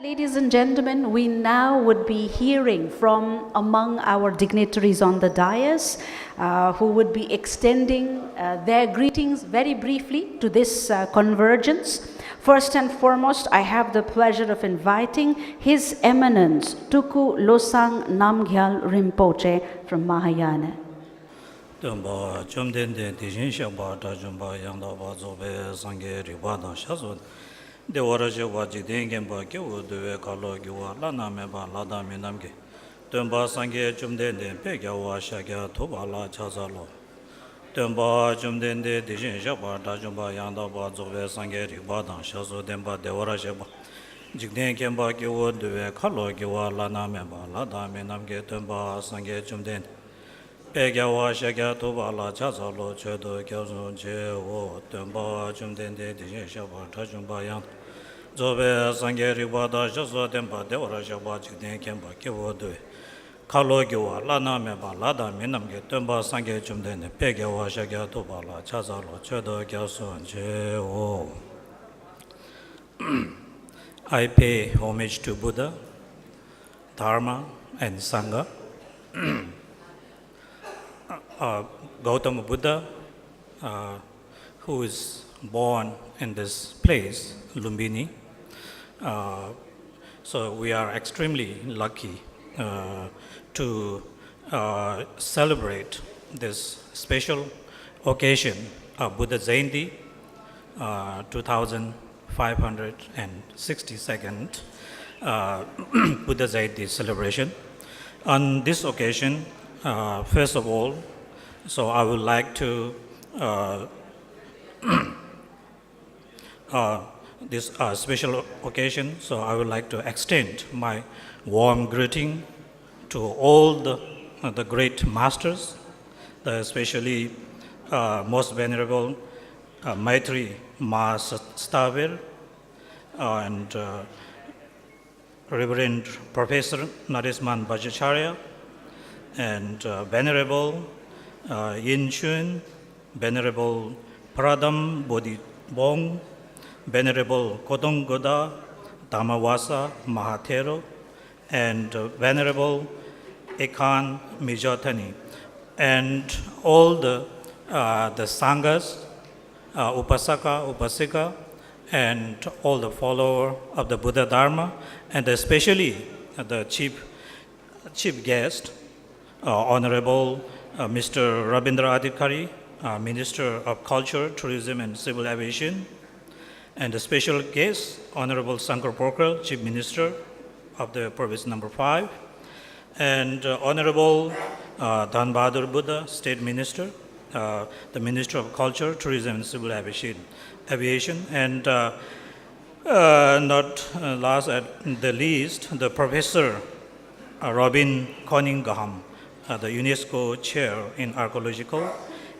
Ladies and gentlemen, we now would be hearing from among our dignitaries on the dais who would be extending their greetings very briefly to this convergence. First and foremost, I have the pleasure of inviting His Eminence Tuku Losang Namgyal Rinpoche from Mahayana. Devaraja Vaji Dengemba Kiwu Due Kalo Giwa Lana Meba Lada Minamgi Dumba Sange Jumdende Pegawa Shaga Tobala Chazalo Dumba Jumdende Dijin Jaba Dajumba Yanda Bazobe Sange Ribadan Shazo Demba Devaraja Jigden Kemba Kiwu Due Kalo Giwa Lana Meba Lada Minamgi Dumba Sange Jumdende Pegawa Shaga Tobala Chazalo Chedo Kyazun Chewo Dumba Jumdende Dijin Jaba Dajumba Yanda Zobe Sangeri Bada Jaso Demba Devara Jaba Jigden Kemba Kiwodu Kalo Giwa Lana Meba Lada Minamge Demba Sange Jumden Pegawa Shaga Tobala Chazalo Chedo Gyasun Jeo. I pay homage to Buddha, Dharma, and Sangha. Gautama Buddha, who is born in this place, Lumbini. So we are extremely lucky to celebrate this special occasion of Buddha Jayanti, 2562nd Buddha Jayanti celebration. On this occasion, first of all, so I would like to this special occasion, so I would like to extend my warm greeting to all the great masters, especially most venerable Maitri Ma Stavir and Reverend Professor Narisman Bhattacharya and Venerable Yin Chun, Venerable Pradam Bodhibong, Venerable Kodong Goda Dhamawasa Mahathero, and Venerable Ekan Mijatani, and all the Sanghas, Upasaka, Upasika, and all the followers of the Buddha Dharma, and especially the chief guest, Honorable Mr. Rabindra Adhikari, Minister of Culture, Tourism, and Civil Aviation, and the special guest, Honorable Sankar Pokral, Chief Minister of the Province Number 5, and Honorable Dhan Bahadur Buddha, State Minister, the Minister of Culture, Tourism, and Civil Aviation, and not last at the least, the Professor Robin Cunningham, the UNESCO Chair in Archaeological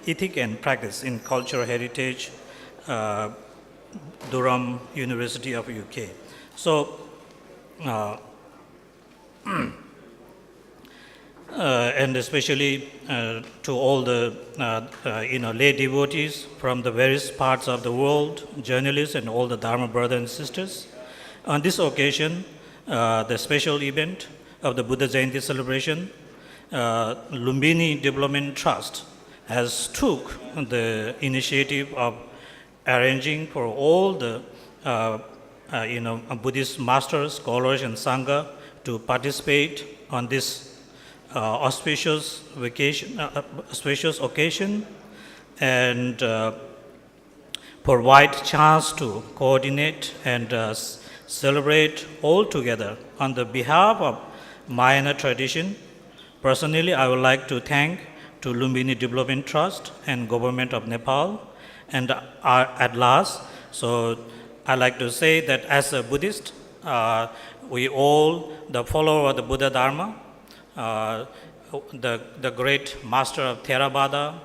Ethics and Practice in Cultural Heritage, Durham University of UK. So, and especially to all the lay devotees from the various parts of the world, journalists, and all the Dharma brothers and sisters. On this occasion, the special event of the Buddha Jayanti celebration, Lumbini Development Trust has took the initiative of arranging for all the Buddhist masters, scholars, and Sangha to participate on this auspicious occasion, and provide chance to coordinate and celebrate all together on the behalf of Mahayana tradition. Personally, I would like to thank to Lumbini Development Trust and Government of Nepal. And at last, so I like to say that as a Buddhist, we all, the follower of the Buddha Dharma, the great master of Theravada,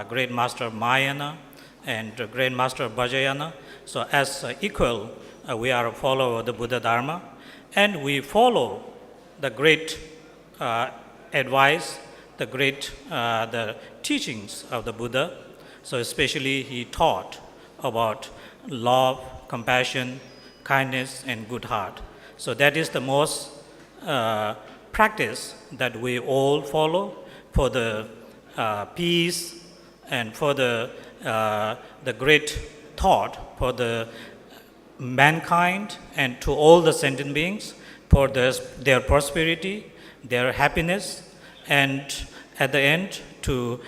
great master of Mahayana, and great master of Vajrayana. So as equal, we are a follower of the Buddha Dharma, and we follow the great advice, the teachings of the Buddha. So especially he taught about love, compassion, kindness, and good heart. So that is the most practice that we all follow for the peace and for the great thought for the mankind and to all the sentient beings for their prosperity, their happiness, and at the end to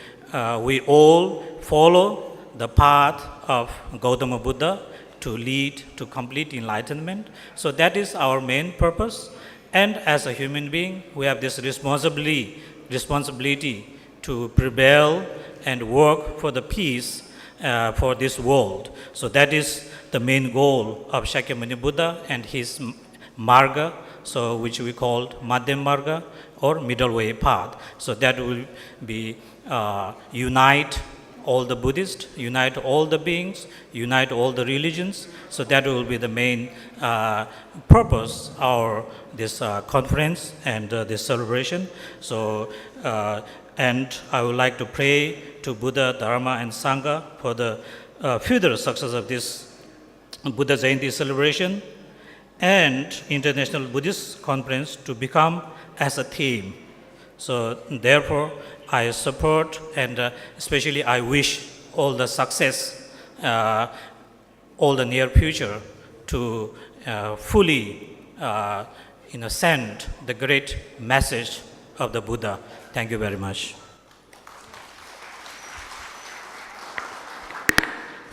we all follow the path of Gautama Buddha to lead to complete enlightenment. So that is our main purpose. And as a human being, we have this responsibility to prevail and work for the peace for this world. So that is the main goal of Shakyamuni Buddha and his marga, so which we called Madhyam Marga or middle way path. So that will be unite all the Buddhists, unite all the beings, unite all the religions. So that will be the main purpose of this conference and this celebration. So, and I would like to pray to Buddha, Dharma, and Sangha for the further success of this Buddha Jayanti celebration and International Buddhist Conference to become as a theme. So therefore, I support and especially I wish all the success, all the near future to fully send the great message of the Buddha. Thank you very much.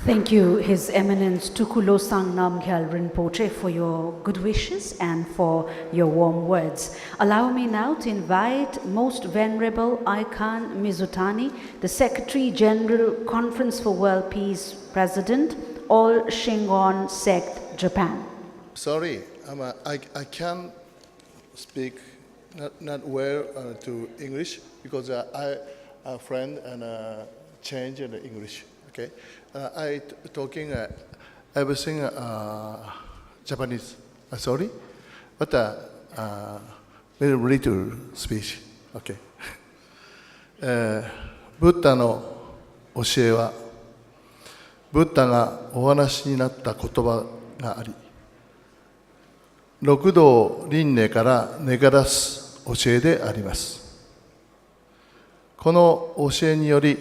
Thank you, His Eminence Tukulo Sang Namgyal Rinpoche, for your good wishes and for your warm words. Allow me now to invite Most Venerable Aikan Mizutani, the Secretary General Conference for World Peace President, All Shingon Sect, Japan. Sorry, I can't speak not well to English because I a friend and change in English. Okay, I talking everything Japanese. Sorry, but very little speech. Okay. ブッダの教えは、ブッダがお話になった言葉があり、六道輪廻から根が出す教えであります。この教えにより、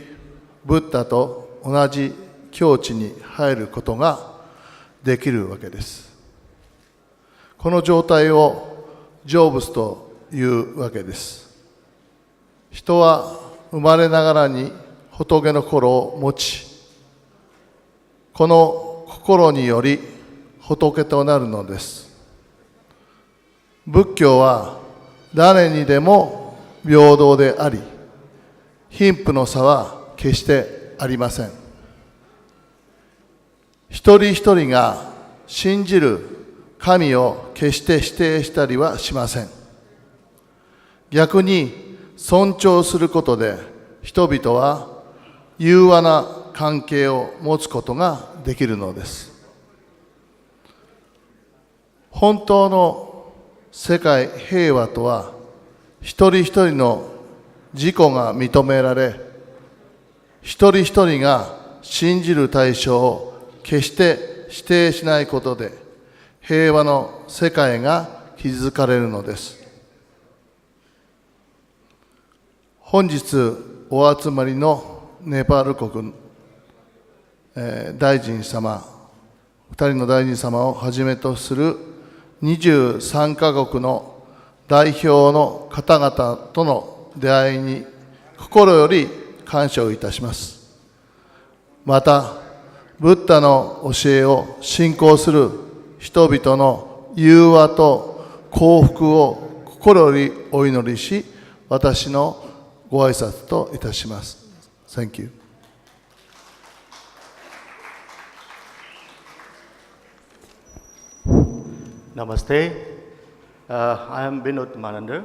ブッダと同じ境地に入ることができるわけです。この状態を成仏というわけです。人は生まれながらに仏の心を持ち、この心により仏となるのです。仏教は誰にでも平等であり、貧富の差は決してありません。一人一人が信じる神を決して否定したりはしません。逆に尊重することで人々は融和な関係を持つことができるのです。本当の世界平和とは、一人一人の自己が認められ、一人一人が信じる対象を決して指定しないことで、平和の世界が築かれるのです。本日お集まりのネパール国、大臣様、2人の大臣様をはじめとする23カ国の代表の方々との出会いに心より感謝をいたします。また、ブッダの教えを信仰する人々の融和と幸福を心よりお祈りし、私のご挨拶といたします。Thank you. Namaste. I am Binod Manandar,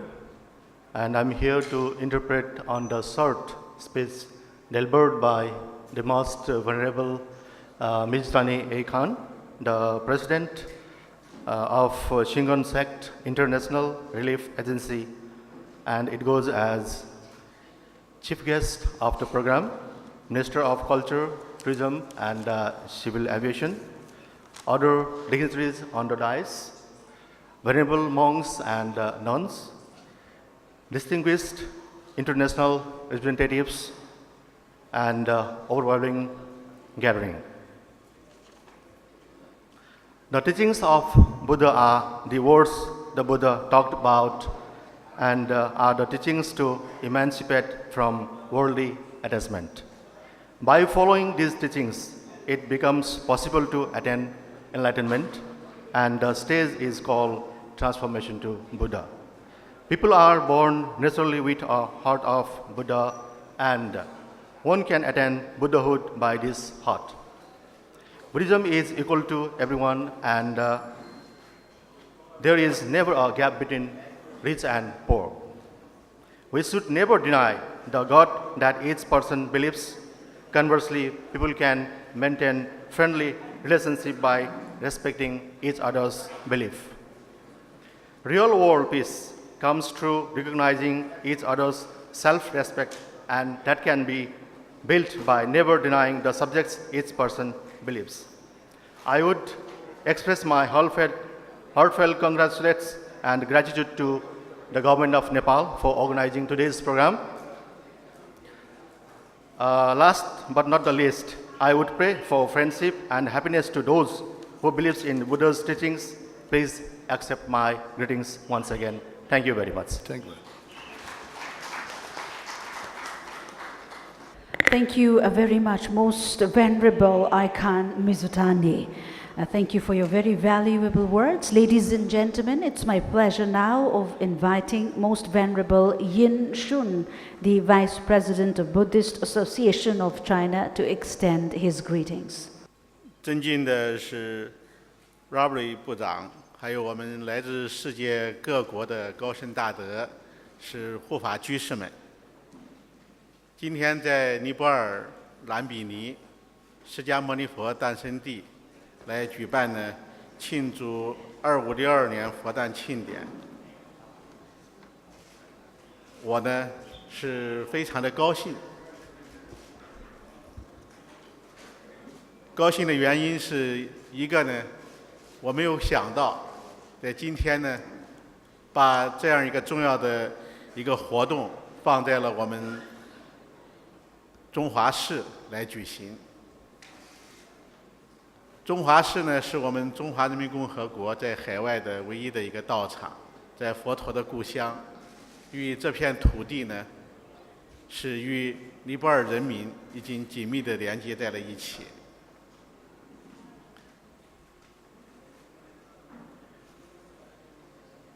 and I'm here to interpret on the short speech delivered by the Most Venerable Mizutani Aikan, the President of Shingon Sect International Relief Agency, and it goes as Chief Guest of the program, Minister of Culture, Tourism and Civil Aviation, other dignitaries on the dais, venerable monks and nuns, distinguished international representatives, and overwhelming gathering. The teachings of Buddha are the words the Buddha talked about and are the teachings to emancipate from worldly attachment. By following these teachings, it becomes possible to attain enlightenment, and the stage is called transformation to Buddha. People are born naturally with a heart of Buddha, and one can attain Buddhahood by this heart. Buddhism is equal to everyone, and there is never a gap between rich and poor. We should never deny the God that each person believes. Conversely, people can maintain friendly relationship by respecting each other's belief. Real world peace comes through recognizing each other's self-respect, and that can be built by never denying the subjects each person believes. I would express my heartfelt congratulations and gratitude to the government of Nepal for organizing today's program. Last but not the least, I would pray for friendship and happiness to those who believe in Buddha's teachings. Please accept my greetings once again. Thank you very much. Thank you. Thank you very much, Most Venerable Icon Mizutani. Thank you for your very valuable words. Ladies and gentlemen, it's my pleasure now of inviting Most Venerable Yin Shun, the Vice President of Buddhist Association of China, to extend his greetings. 尊敬的是 Robert 部长，还有我们来自世界各国的高僧大德，是护法居士们。今天在尼泊尔兰比尼释迦牟尼佛诞生地来举办呢庆祝2562年佛诞庆典，我呢是非常的高兴。高兴的原因是一个呢，我没有想到在今天呢，把这样一个重要的一个活动放在了我们中华市来举行。中华市呢，是我们中华人民共和国在海外的唯一的一个道场，在佛陀的故乡，与这片土地呢，是与尼泊尔人民已经紧密地连接在了一起。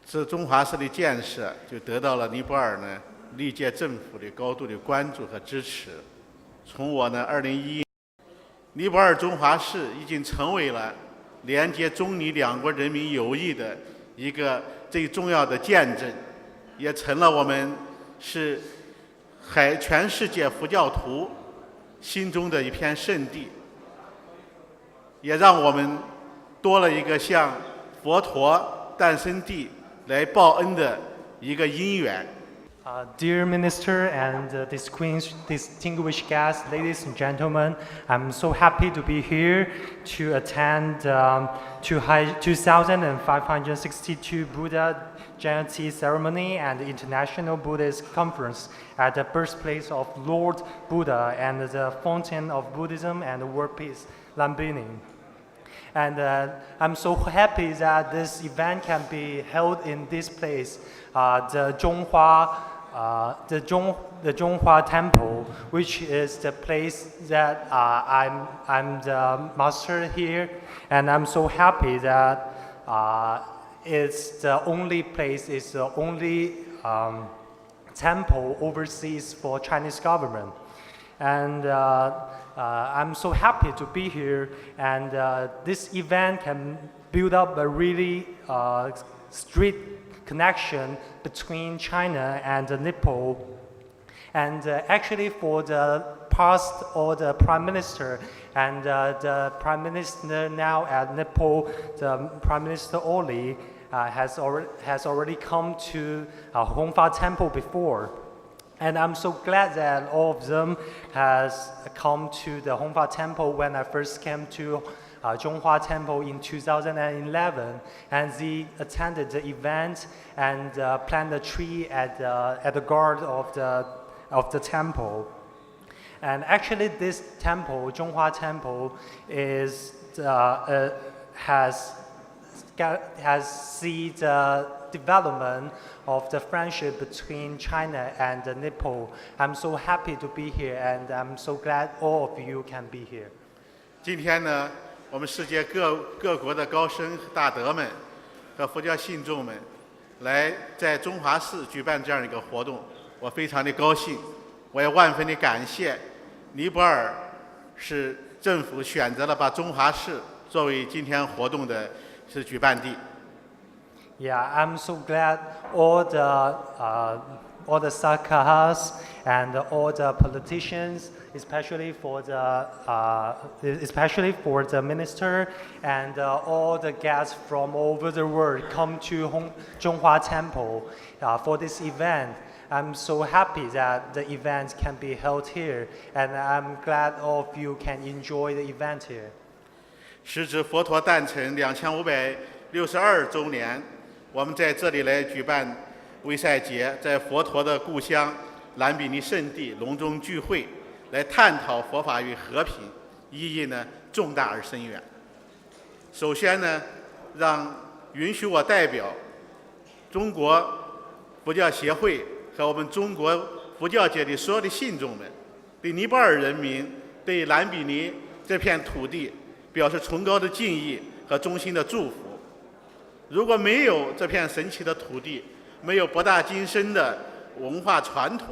这中华市的建设，就得到了尼泊尔呢历届政府的高度的关注和支持。从我呢2011，尼泊尔中华市已经成为了连接中尼两国人民友谊的一个最重要的见证，也成了我们是全世界佛教徒心中的一片圣地，也让我们多了一个向佛陀诞生地来报恩的一个因缘。Dear Minister and distinguished guests, ladies and gentlemen, I'm so happy to be here to attend 2562 Buddha Jayanti ceremony and the International Buddhist Conference at the birthplace of Lord Buddha and the fountain of Buddhism and world peace, Lumbini. And I'm so happy that this event can be held in this place, the Zhonghua Temple, which is the place that I'm the master here, and I'm so happy that it's the only place, it's the only temple overseas for Chinese government. And I'm so happy to be here, and this event can build up a really strict connection between China and Nepal. And actually for the past, or the Prime Minister and the Prime Minister now at Nepal, the Prime Minister Oli, has already come to Hongfa Temple before. And I'm so glad that all of them has come to the Hongfa Temple when I first came to Zhonghua Temple in 2011, and they attended the event and planted a tree at the guard of the temple. And actually, this temple, Zhonghua Temple, has seen the development of the friendship between China and Nepal. I'm so happy to be here, and I'm so glad all of you can be here. 今天呢，我们世界各国的高僧大德们和佛教信众们来在中华寺举办这样一个活动，我非常的高兴，我也万分的感谢尼泊尔市政府选择了把中华寺作为今天活动的举办地。Yeah, I'm so glad all the Sakhas and all the politicians, especially for the minister and all the guests from all over the world come to Zhonghua Temple for this event. I'm so happy that the event can be held here, and I'm glad all of you can enjoy the event here. 时值佛陀诞辰2562周年，我们在这里来举办维赛节，在佛陀的故乡兰比尼圣地隆重聚会，来探讨佛法与和平，意义呢重大而深远。首先呢，允许我代表中国佛教协会和我们中国佛教界的所有的信众们，对尼泊尔人民、对兰比尼这片土地表示崇高的敬意和衷心的祝福。如果没有这片神奇的土地，没有博大精深的文化传统，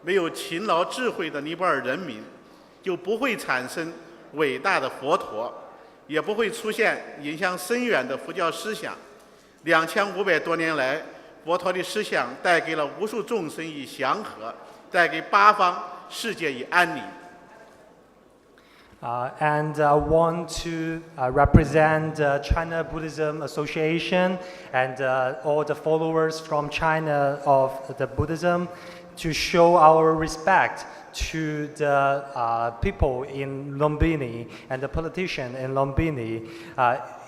没有勤劳智慧的尼泊尔人民，就不会产生伟大的佛陀，也不会出现影响深远的佛教思想。2500多年来，佛陀的思想带给了无数众生以祥和，带给八方世界以安宁。And I want to represent China Buddhism Association and all the followers from China of the Buddhism to show our respect to the people in Lumbini and the politician in Lumbini.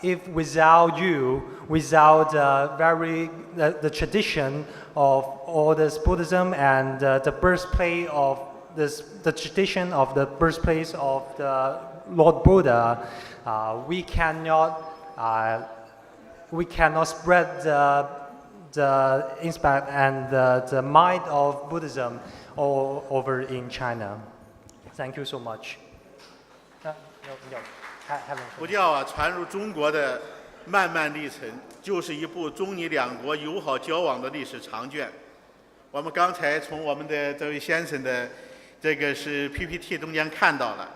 If without you, without the tradition of all this Buddhism and the birthplace of the tradition of the birthplace of the Lord Buddha, we cannot spread the impact and the might of Buddhism all over in China. Thank you so much. 佛教传入中国的漫漫历程，就是一部中尼两国友好交往的历史长卷。我们刚才从我们的这位先生的这个是 PPT 中间看到了，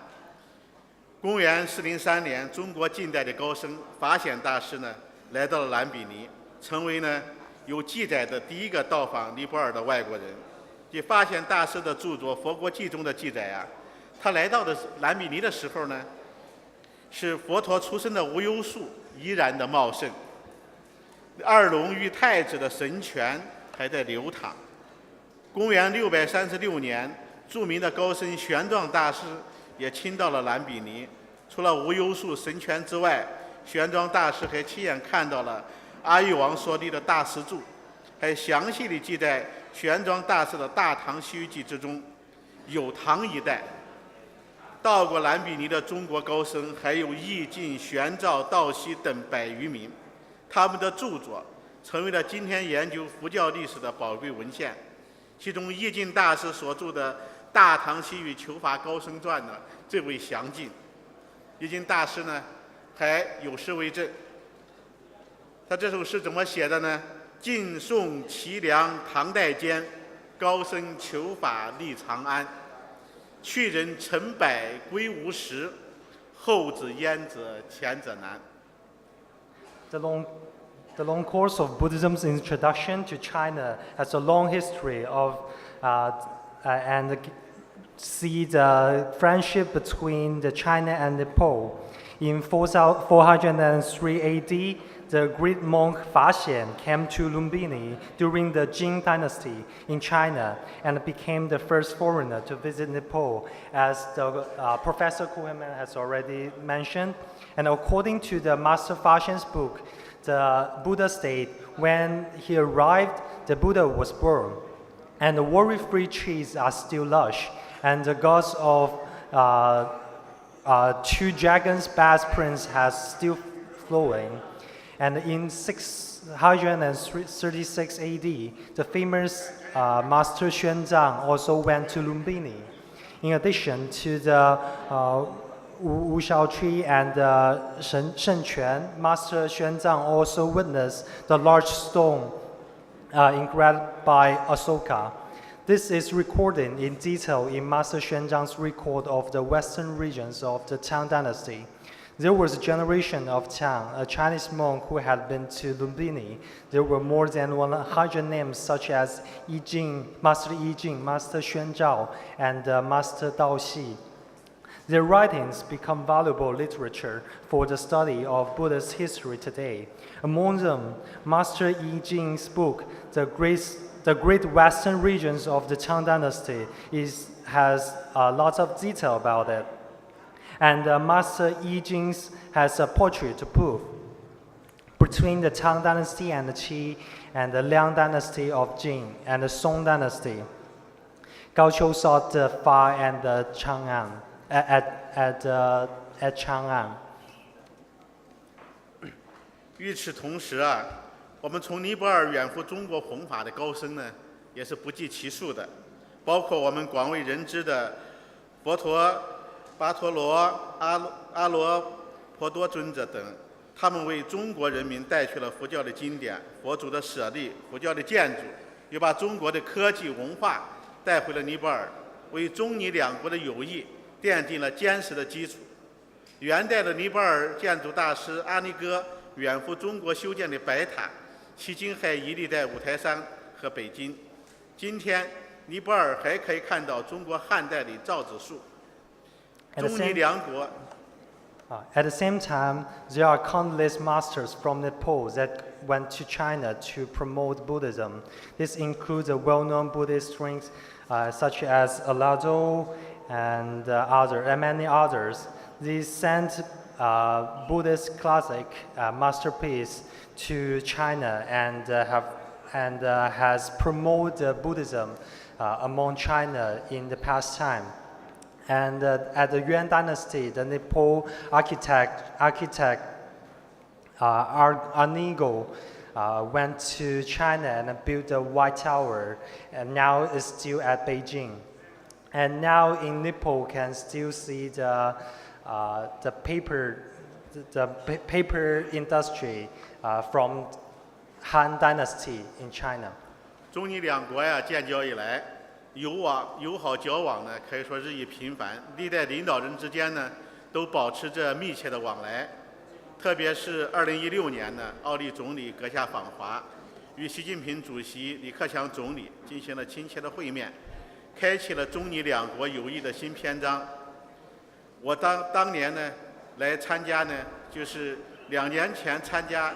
公元403年，中国近代的高僧法显大师呢来到了兰比尼，成为呢有记载的第一个到访尼泊尔的外国人。据法显大师的著作《佛国记》中的记载啊，他来到的兰比尼的时候呢，是佛陀出生的无忧树依然的茂盛，二龙与太子的神权还在流淌。公元636年。著名的高僧玄奘大师也亲到了兰比尼。除了无忧树神泉之外，玄奘大师还亲眼看到了阿育王所立的大石柱，还详细地记在玄奘大师的《大唐西域记》之中。有唐一代到过兰比尼的中国高僧还有义净、玄照、道熙等100余名，他们的著作成为了今天研究佛教历史的宝贵文献。其中义净大师所著的《大唐西域求法高僧传》呢最为详尽。义净大师呢还有诗为证，他这首诗怎么写的呢？晋宋齐梁唐代间，高僧求法立长安，去人成百归无时，后至焉者前者难。 The long course of Buddhism's introduction to China has a long history of and see the friendship between the China and Nepal. In 403 AD, the great monk Fa Xian came to Lumbini during the Jin dynasty in China and became the first foreigner to visit Nepal, as Professor Kuhlman has already mentioned. And according to the Master Fa Xian's book, the Buddha state, when he arrived, the Buddha was born. And the worry-free trees are still lush, and the gods of two dragons' bath prince has still flowing. And in 636 AD, the famous Master Xuanzang also went to Lumbini. In addition to the Wu Shao tree and Shen Quan, Master Xuanzang also witnessed the large stone engraved by Asoka. This is recorded in detail in Master Xuanzang's record of the western regions of the Tang dynasty. There was a generation of Tang, a Chinese monk who had been to Lumbini. There were more than 100 names such as Master Yijing, Master Xuanzhao, and Master Daoxi. Their writings become valuable literature for the study of Buddhist history today. Among them, Master Yijing's book, The Great Western Regions of the Tang Dynasty, has lots of detail about it. And Master Yijing's has a portrait to prove between the Tang Dynasty and the Qi, and the Liang Dynasty of Jin, and the Song Dynasty. Gao Qiu sought the Fa and the Chang'an at Chang'an. 与此同时啊，我们从尼泊尔远赴中国弘法的高僧呢，也是不计其数的，包括我们广为人知的佛陀、巴陀罗、阿罗婆多尊者等，他们为中国人民带去了佛教的经典、佛祖的舍利、佛教的建筑，又把中国的科技文化带回了尼泊尔，为中尼两国的友谊奠定了坚实的基础。元代的尼泊尔建筑大师阿尼哥远赴中国修建的白塔，迄今还屹立在五台山和北京。今天，尼泊尔还可以看到中国汉代的造纸术。中尼两国。At the same time, there are countless masters from Nepal that went to China to promote Buddhism. This includes the well-known Buddhist rings such as Alado and many others. These sent Buddhist classic masterpiece to China and has promoted Buddhism among China in the past time. And at the Yuan dynasty, the Nepal architect Anigo went to China and built the White Tower, and now is still at Beijing. And now in Nepal, can still see the paper industry from Han dynasty in China. 中尼两国呀，建交以来，友好交往呢，可以说日益频繁。历代领导人之间呢，都保持着密切的往来。特别是2016年呢，奥利总理阁下访华，与习近平主席、李克强总理进行了亲切的会面，开启了中尼两国友谊的新篇章。我当年呢，来参加呢，就是2年前参加，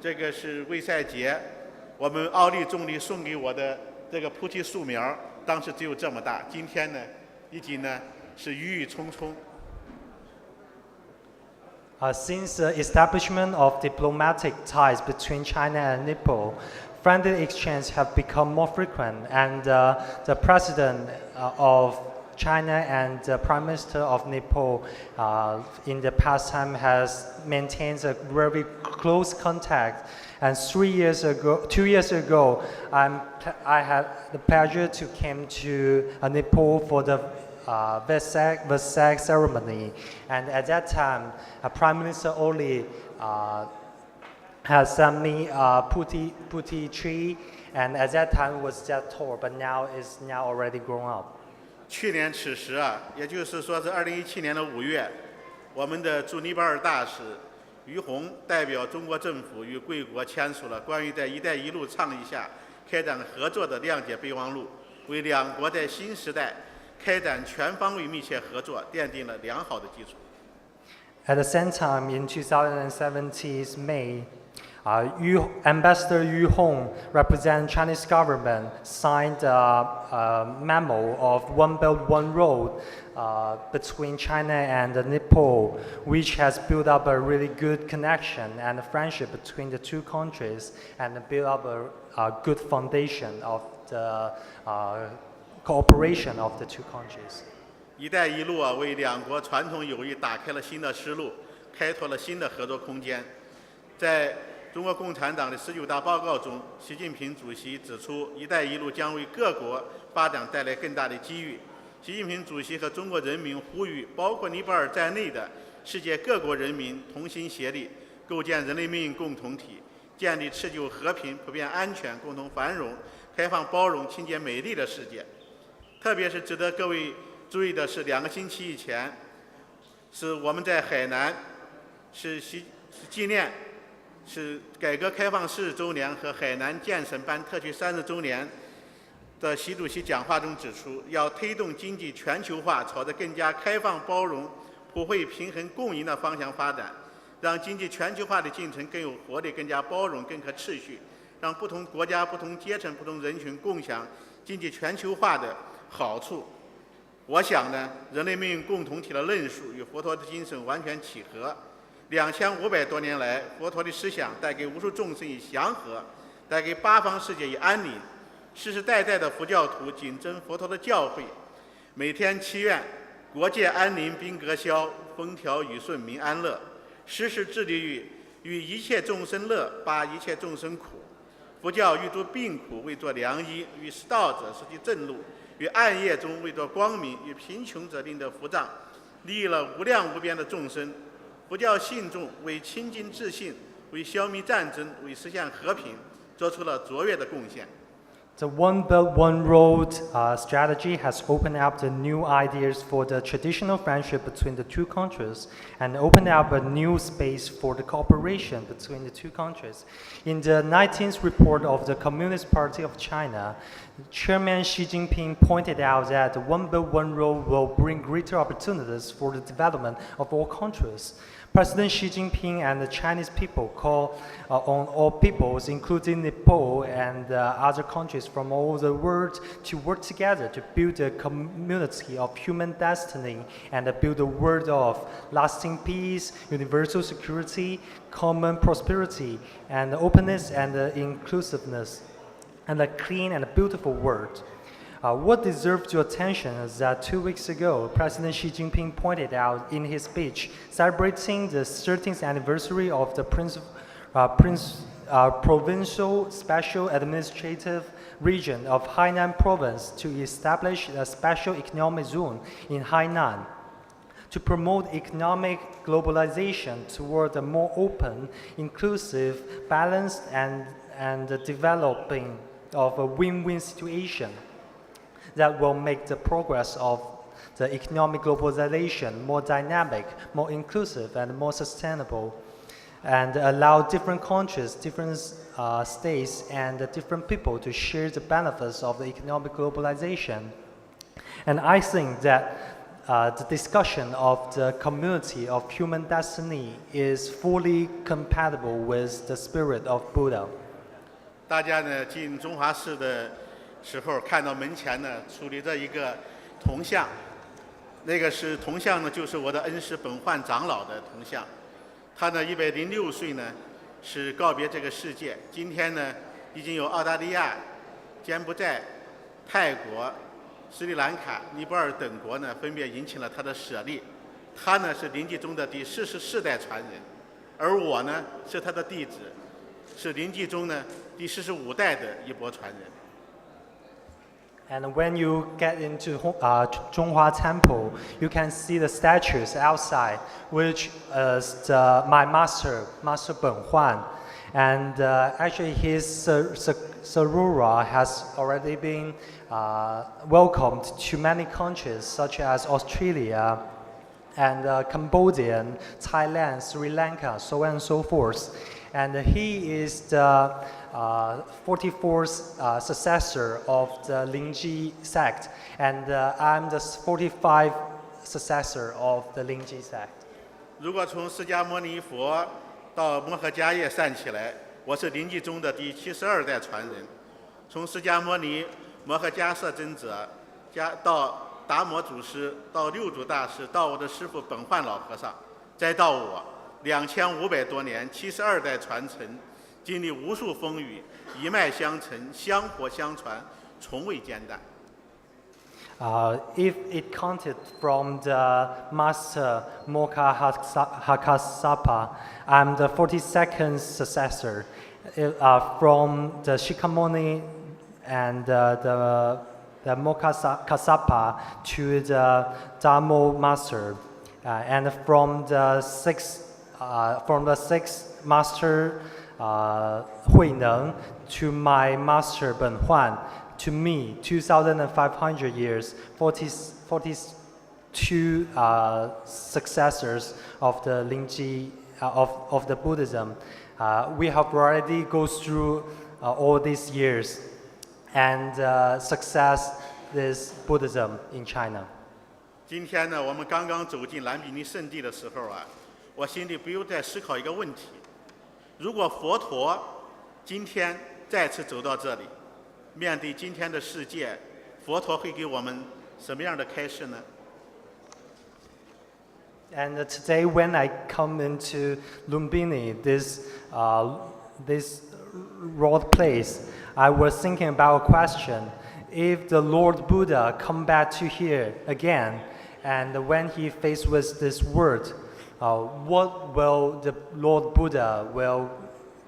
这个是卫赛节，我们奥利总理送给我的这个菩提树苗。当时只有这么大，今天呢，已经呢是郁郁葱葱。Since the establishment of diplomatic ties between China and Nepal, friendly exchanges have become more frequent, and the president of China and the Prime Minister of Nepal in the past time has maintained a very close contact. And 2 years ago, I had the pleasure to come to Nepal for the Vesak ceremony. And at that time, Prime Minister Oli has sent me a puti tree, and at that time it was that tall, but now it's already grown up. 去年此时啊，也就是说是2017年的5月，我们的驻尼泊尔大使于洪代表中国政府与贵国签署了关于在"一带一路"倡议下开展合作的谅解备忘录，为两国在新时代开展全方位密切合作奠定了良好的基础。At the same time, in 2017's May, Ambassador Yu Hong, representing Chinese government, signed a memo of One Belt, One Road between China and Nepal, which has built up a really good connection and a friendship between the two countries and built up a good foundation of the cooperation of the two countries. 一带一路啊，为两国传统友谊打开了新的思路，开拓了新的合作空间。在中国共产党的19大报告中，习近平主席指出，一带一路将为各国发展带来更大的机遇。习近平主席和中国人民呼吁，包括尼泊尔在内的世界各国人民同心协力，构建人类命运共同体，建立持久和平、普遍安全、共同繁荣、开放包容、清洁美丽的世界。特别是值得各位注意的是，2个星期以前，是我们在海南是纪念是改革开放40周年和海南建省班特区30周年的习主席讲话中指出，要推动经济全球化朝着更加开放包容、普惠平衡共赢的方向发展，让经济全球化的进程更有活力、更加包容、更可持续，让不同国家、不同阶层、不同人群共享经济全球化的好处。我想呢，人类命运共同体的论述与佛陀的精神完全契合。2500多年来，佛陀的思想带给无数众生以祥和，带给八方世界以安宁。世世代代的佛教徒谨遵佛陀的教诲，每天祈愿国界安宁，兵革消，风调雨顺，民安乐。时时致力于与一切众生乐，拔一切众生苦。佛教欲度病苦，为作良医；与失道者失其正路。于暗夜中为作光明，与贫穷者令得福障，利益了无量无边的众生。佛教信众为亲近自信，为消弭战争，为实现和平，做出了卓越的贡献。The One Belt, One Road strategy has opened up the new ideas for the traditional friendship between the two countries and opened up a new space for the cooperation between the two countries. In the 19th report of the Communist Party of China, Chairman Xi Jinping pointed out that the One Belt, One Road will bring greater opportunities for the development of all countries. President Xi Jinping and the Chinese people call on all peoples, including Nepal and other countries from all over the world, to work together to build a community of human destiny and build a world of lasting peace, universal security, common prosperity, and openness and inclusiveness, and a clean and beautiful world. What deserves your attention is that 2 weeks ago, President Xi Jinping pointed out in his speech celebrating the 13th anniversary of the Provincial Special Administrative Region of Hainan Province to establish a special economic zone in Hainan to promote economic globalization toward a more open, inclusive, balanced, and developing of a win-win situation that will make the progress of the economic globalization more dynamic, more inclusive, and more sustainable, and allow different countries, different states, and different people to share the benefits of the economic globalization. And I think that the discussion of the community of human destiny is fully compatible with the spirit of Buddha. 大家呢进中华寺的时候，看到门前呢矗立着一个铜像，那个是铜像呢，就是我的恩师本焕长老的铜像。他呢106岁呢，是告别这个世界。今天呢，已经有澳大利亚、柬埔寨、泰国、斯里兰卡、尼泊尔等国呢，分别迎请了他的舍利。他呢是临济宗的第44代传人，而我呢是他的弟子，是临济宗呢第45代的一波传人。And when you get into Zhonghua Temple, you can see the statues outside, which is my master, Master Ben Huan. And actually his Sarura has already been welcomed to many countries such as Australia and Cambodia, Thailand, Sri Lanka, so on and so forth. And he is the 44th successor of the Lingji sect, and I'm the 45th successor of the Lingji sect. 如果从释迦牟尼佛到摩诃迦叶算起来，我是临济宗的第72代传人。从释迦牟尼、摩诃迦摄尊者，到达摩祖师，到六祖大师，到我的师父本焕老和尚，再到我，2500多年72代传承，经历无数风雨，一脉相承，香火相传，从未间断。If it counted from the Master Mokkha Hakkassapa, I'm the 42nd successor. From the Shikamoni and the Mokkha Kassapa to the Dharmo Master, and from the sixth Master Huineng to my Master Ben Huan. To me, 2,500 years, 42 successors of the Lingji of the Buddhism. We have already gone through all these years, and success is Buddhism in China. 今天呢，我们刚刚走进兰比尼圣地的时候啊，我心里不由在思考一个问题：如果佛陀今天再次走到这里，面对今天的世界，佛陀会给我们什么样的开示呢？ And today, when I come into Lumbini, this road place, I was thinking about a question: if the Lord Buddha come back to here again, and when he faced with this world, what will the Lord Buddha will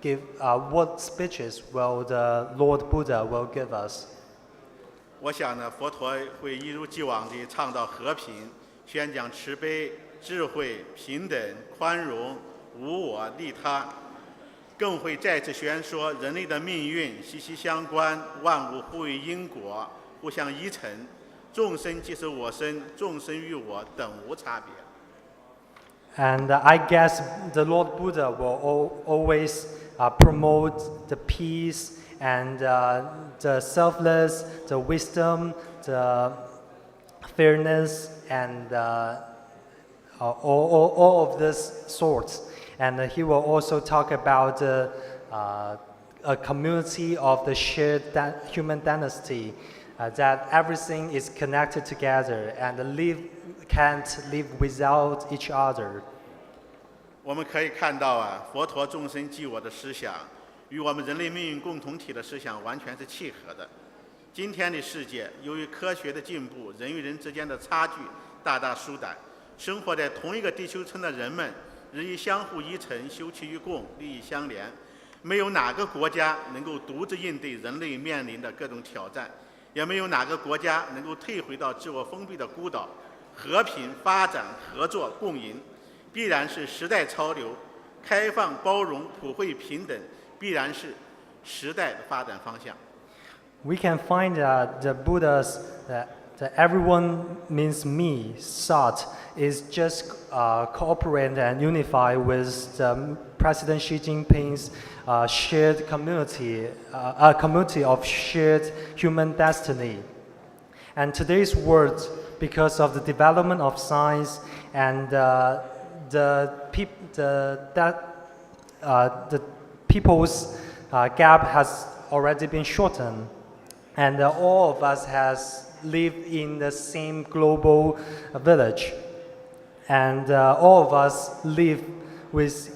give? What speeches will the Lord Buddha will give us? 我想呢，佛陀会一如既往地倡导和平，宣讲慈悲、智慧、平等、宽容、无我、利他，更会再次宣说人类的命运息息相关，万物互为因果，互相依存，众生即是我生，众生与我等无差别。 And I guess the Lord Buddha will always promote the peace and the selfless, the wisdom, the fairness, and all of this sorts. And he will also talk about a community of the shared human dynasty, that everything is connected together and can't live without each other. 我们可以看到啊，佛陀众生即我的思想，与我们人类命运共同体的思想完全是契合的。今天的世界，由于科学的进步，人与人之间的差距大大缩短，生活在同一个地球村的人们日益相互依存，休戚与共，利益相连。没有哪个国家能够独自应对人类面临的各种挑战，也没有哪个国家能够退回到自我封闭的孤岛。和平、发展、合作、共赢，必然是时代潮流；开放、包容、普惠、平等，必然是时代的发展方向。 We can find that the Buddha's that everyone means me thought is just cooperate and unify with President Xi Jinping's shared community, a community of shared human destiny. And today's world, because of the development of science and the people's gap has already been shortened, and all of us has lived in the same global village, and all of us live with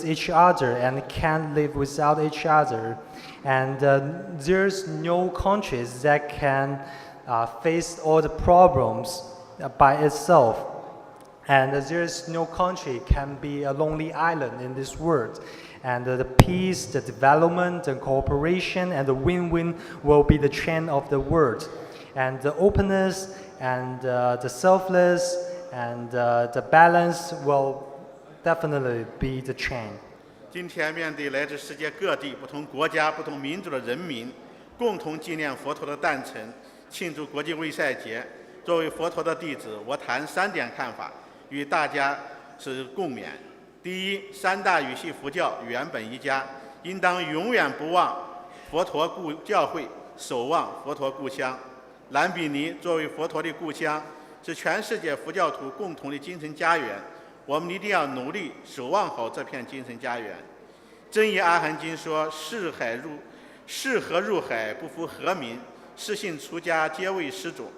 each other and can't live without each other, and there's no countries that can face all the problems by itself, and there's no country can be a lonely island in this world. And the peace, the development, the cooperation, and the win-win will be the trend of the world. And the openness and the selfless and the balance will definitely be the trend. 今天面对来自世界各地不同国家、不同民族的人民，共同纪念佛陀的诞辰，庆祝国际卫赛节。作为佛陀的弟子，我谈3点看法，与大家是共勉。第一，三大语系佛教原本一家，应当永远不忘佛陀故教诲，守望佛陀故乡。兰比尼作为佛陀的故乡，是全世界佛教徒共同的精神家园。我们一定要努力守望好这片精神家园。真言阿含经说：“适河入海，不服河民；适性出家，皆为施主。”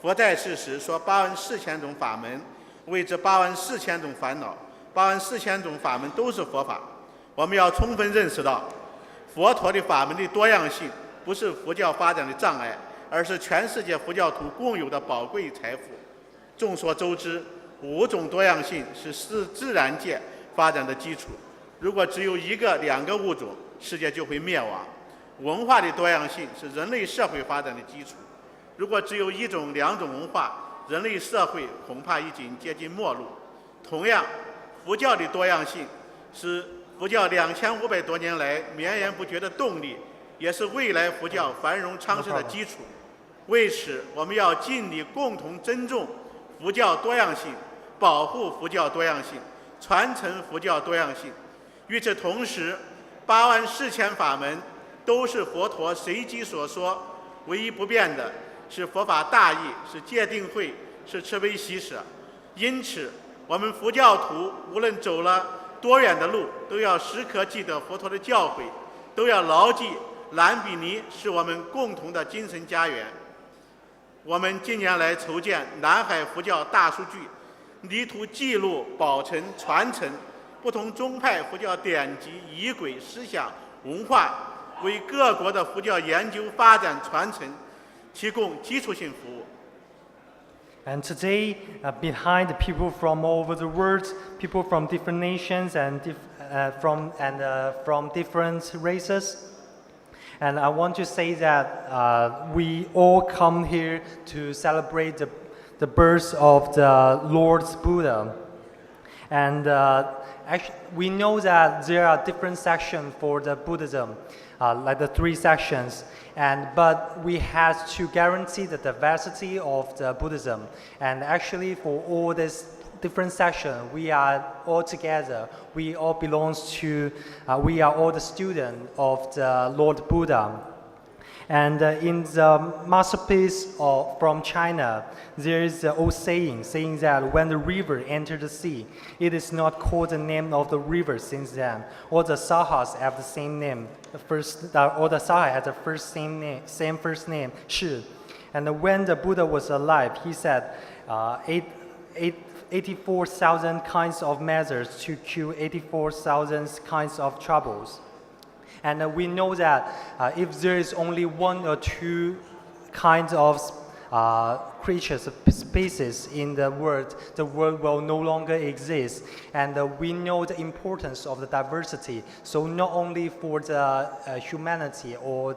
佛在世时说84000种法门，为这84000种烦恼，84000种法门都是佛法。我们要充分认识到，佛陀的法门的多样性不是佛教发展的障碍，而是全世界佛教徒共有的宝贵财富。众所周知，5种多样性是自然界发展的基础。如果只有1个、2个物种，世界就会灭亡。文化的多样性是人类社会发展的基础。如果只有1种、2种文化，人类社会恐怕已经接近末路。同样，佛教的多样性是佛教2500多年来绵延不绝的动力，也是未来佛教繁荣昌盛的基础。为此，我们要尽力共同尊重佛教多样性，保护佛教多样性，传承佛教多样性。与此同时，84000法门都是佛陀随机所说，唯一不变的是佛法大义，是戒定慧，是慈悲喜舍。因此，我们佛教徒无论走了多远的路，都要时刻记得佛陀的教诲，都要牢记兰比尼是我们共同的精神家园。我们近年来筹建南海佛教大数据，力图记录、保存、传承不同宗派佛教典籍、仪轨、思想、文化，为各国的佛教研究、发展、传承提供基础性服务。And today, behind the people from all over the world, people from different nations and from different races, and I want to say that we all come here to celebrate the birth of the Lord Buddha. And actually, we know that there are different sections for the Buddhism, like the 3 sections. But we have to guarantee the diversity of the Buddhism. And actually, for all these different sections, we are all together. We all belongs to. We are all the students of the Lord Buddha. And in the masterpiece from China, there is an old saying that when the river enters the sea, it is not called the name of the river since then. All the Sahas have the same name. All the Saha has the same first name, Shi. And when the Buddha was alive, he said 84,000 kinds of measures to cure 84,000 kinds of troubles. And we know that if there is only 1 or 2 kinds of creatures, species in the world will no longer exist. And we know the importance of the diversity. So not only for the humanity or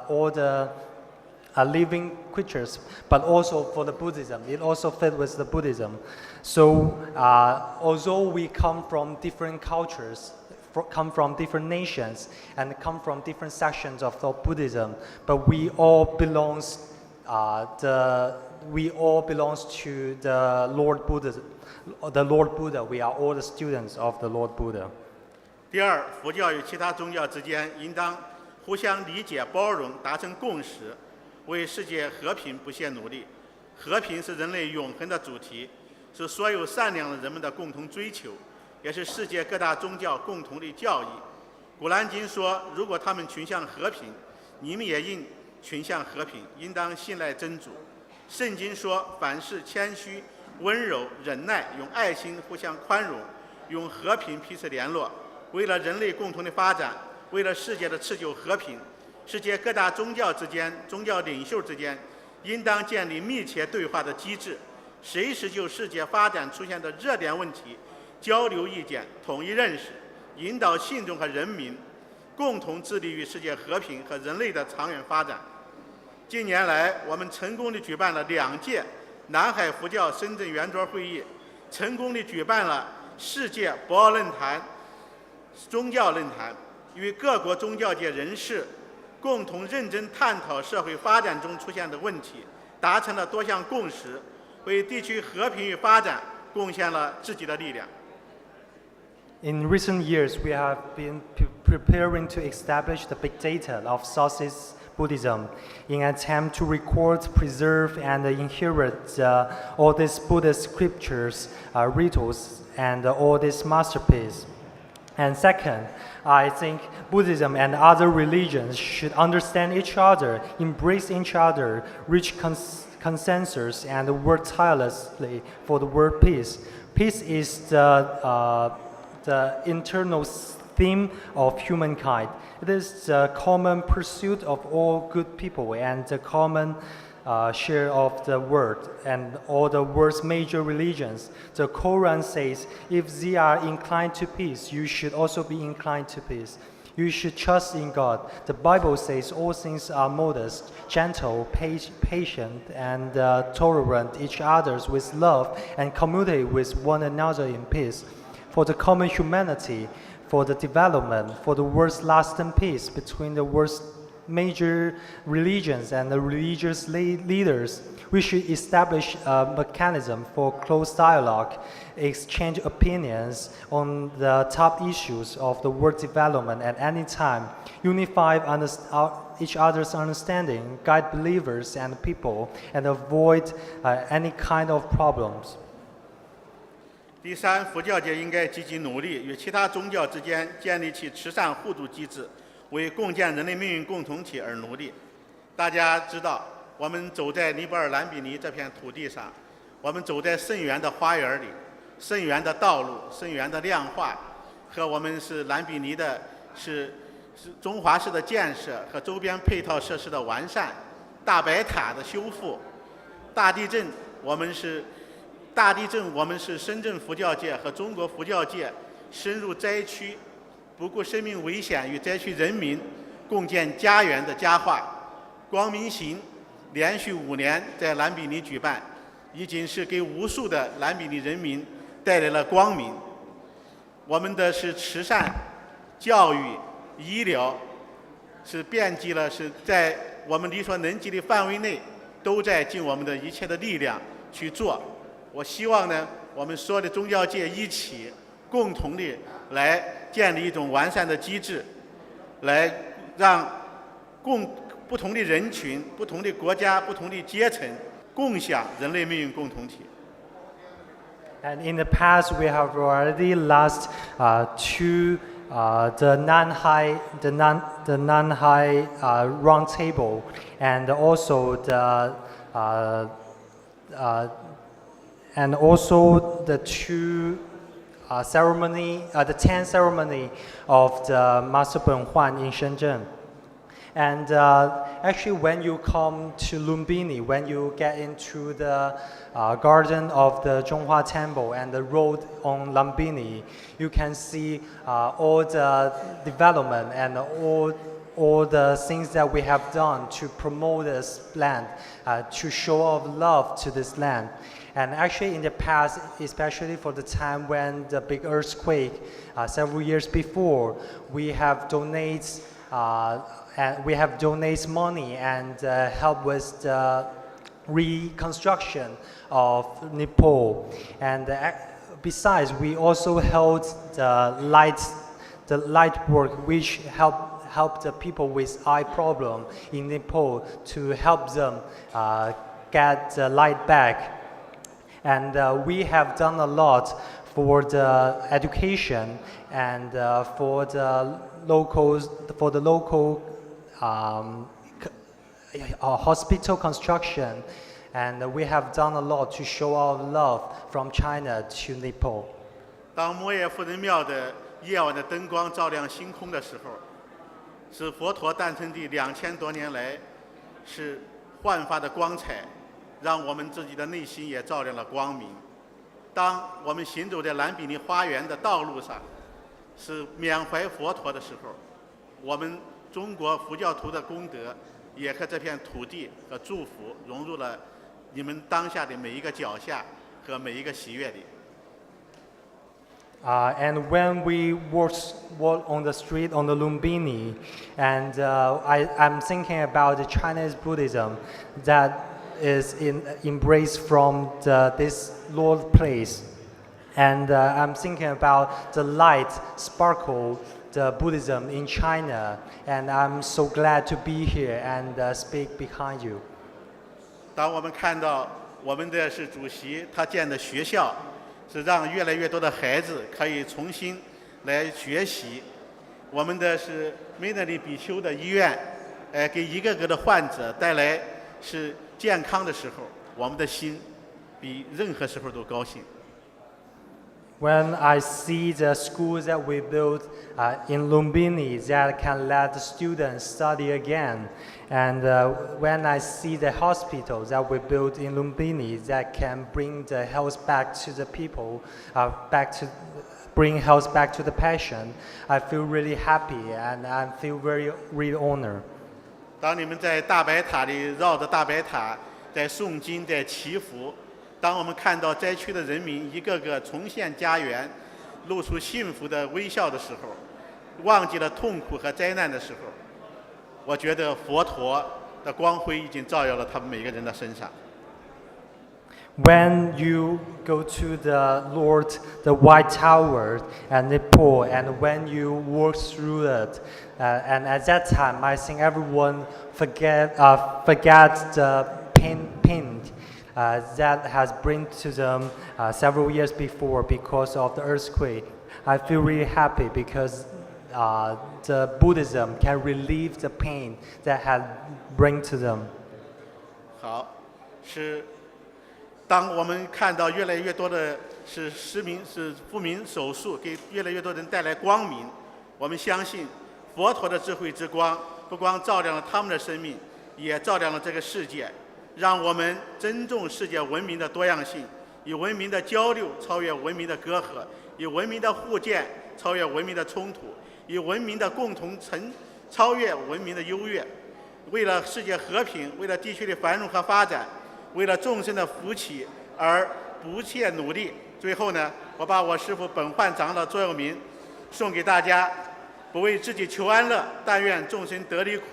all the living creatures, but also for the Buddhism. It also fits with the Buddhism. So although we come from different cultures, come from different nations, and come from different sections of Buddhism, but we all belongs to the Lord Buddha. The Lord Buddha. We are all the students of the Lord Buddha. 第二，佛教与其他宗教之间应当互相理解、包容，达成共识，为世界和平不懈努力。和平是人类永恒的主题，是所有善良的人们的共同追求，也是世界各大宗教共同的教义。古兰经说，如果他们群向和平，你们也应群向和平，应当信赖真主。圣经说，凡事谦虚、温柔、忍耐，用爱心互相宽容，用和平彼此联络。为了人类共同的发展，为了世界的持久和平，世界各大宗教之间、宗教领袖之间，应当建立密切对话的机制，随时就世界发展出现的热点问题交流意见，统一认识，引导信众和人民共同致力于世界和平和人类的长远发展。近年来，我们成功地举办了2届南海佛教深圳圆桌会议，成功地举办了世界博鳌论坛、宗教论坛，与各国宗教界人士共同认真探讨社会发展中出现的问题，达成了多项共识，为地区和平与发展贡献了自己的力量。In recent years, we have been preparing to establish the big data of Southeast Buddhism in an attempt to record, preserve, and inherit all these Buddhist scriptures, rituals, and all these masterpieces. And second, I think Buddhism and other religions should understand each other, embrace each other, reach consensus, and work tirelessly for the world peace. Peace is the internal theme of humankind. It is the common pursuit of all good people and the common share of the world and all the world's major religions. The Quran says, if they are inclined to peace, you should also be inclined to peace. You should trust in God. The Bible says all things are modest, gentle, patient, and tolerant each other with love and communicate with one another in peace. For the common humanity, for the development, for the world's lasting peace between the world's major religions and the religious leaders, we should establish a mechanism for close dialogue, exchange opinions on the top issues of the world development at any time, unify each other's understanding, guide believers and people, and avoid any kind of problems. 第三，佛教界应该积极努力，与其他宗教之间建立起慈善互助机制，为共建人类命运共同体而努力。大家知道，我们走在尼泊尔兰比尼这片土地上，我们走在圣园的花园里，圣园的道路、圣园的亮化，和我们是兰比尼的是中华式的建设和周边配套设施的完善，大白塔的修复，大地震我们是深圳佛教界和中国佛教界深入灾区，不顾生命危险与灾区人民共建家园的佳话。光明行连续5年在兰比尼举办，已经是给无数的兰比尼人民带来了光明。我们的是慈善、教育、医疗，是遍及了，是在我们力所能及的范围内，都在尽我们的一切的力量去做。我希望呢，我们所有的宗教界一起共同的来建立一种完善的机制，来让不同的人群、不同的国家、不同的阶层共享人类命运共同体。And in the past, we have already lost the non-high round table, and also the two ceremony, the 10th ceremony of the Master Benhuan in Shenzhen. And actually, when you come to Lumbini, when you get into the garden of the Zhonghua Temple and the road on Lumbini, you can see all the development and all the things that we have done to promote this land, to show of love to this land. And actually in the past, especially for the time when the big earthquake, several years before, we have donated money and help with the reconstruction of Nepal. And besides, we also held the light work, which help the people with eye problem in Nepal to help them get the light back. And we have done a lot for the education and for the local hospital construction, and we have done a lot to show our love from China to Nepal. 当摩耶夫人庙的夜晚的灯光照亮星空的时候，是佛陀诞生地2000多年来是焕发的光彩，让我们自己的内心也照亮了光明。当我们行走在兰比尼花园的道路上，是缅怀佛陀的时候，我们中国佛教徒的功德也和这片土地和祝福融入了你们当下的每一个脚下和每一个喜悦里。And when we walk on the street on the Lumbini, and I'm thinking about the Chinese Buddhism that is embraced from this Lord place, and I'm thinking about the light sparkle the Buddhism in China, and I'm so glad to be here and speak behind you. 当我们看到我们的是主席他建的学校，是让越来越多的孩子可以重新来学习。我们的是梅德里比丘的医院，给一个个的患者带来是健康的时候，我们的心比任何时候都高兴。 When I see the schools that we built in Lumbini that can let the students study again, and when I see the hospitals that we built in Lumbini that can bring the health back to the people, bring health back to the patient, I feel really happy and I feel really honored. 当你们在大白塔里绕着大白塔，在诵经，在祈福。 当我们看到灾区的人民一个个重现家园，露出幸福的微笑的时候，忘记了痛苦和灾难的时候，我觉得佛陀的光辉已经照耀了他们每个人的身上。 When you go to the White Tower and Nepal, and when you walk through it, and at that time, I think everyone forget the pain that has been to them several years before because of the earthquake. I feel really happy because the Buddhism can relieve the pain that had bring to them. 好，是当我们看到越来越多的是富民手术，给越来越多人带来光明，我们相信佛陀的智慧之光，不光照亮了他们的生命，也照亮了这个世界。 让我们尊重世界文明的多样性，以文明的交流超越文明的隔阂，以文明的互鉴超越文明的冲突，以文明的共同超越文明的优越。为了世界和平，为了地区的繁荣和发展，为了众生的福祉而不懈努力。最后呢，我把我师父本焕长老座右铭送给大家：不为自己求安乐，但愿众生得离苦。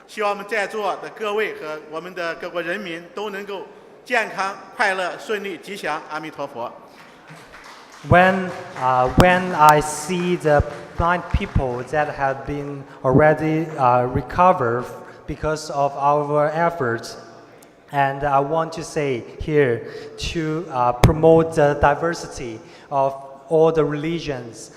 希望我们在座的各位和我们的各国人民都能够健康、快乐、顺利、吉祥。阿弥陀佛。When I see the blind people that have been already recovered because of our efforts, and I want to say here to promote the diversity of all the religions.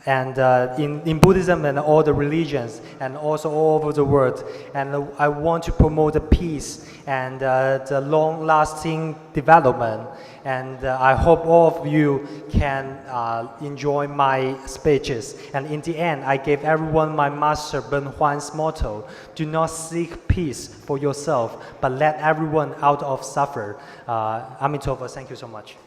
And in Buddhism and all the religions and also all over the world. And I want to promote the peace and the long-lasting development. And I hope all of you can enjoy my speeches. And in the end, I gave everyone my master Ben Huan's motto: do not seek peace for yourself, but let everyone out of suffer. Amitabha, thank you so much.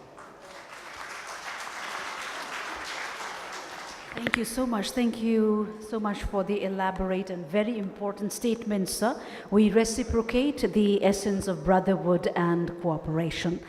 Thank you so much. Thank you so much for the elaborate and very important statements, sir. We reciprocate the essence of brotherhood and cooperation.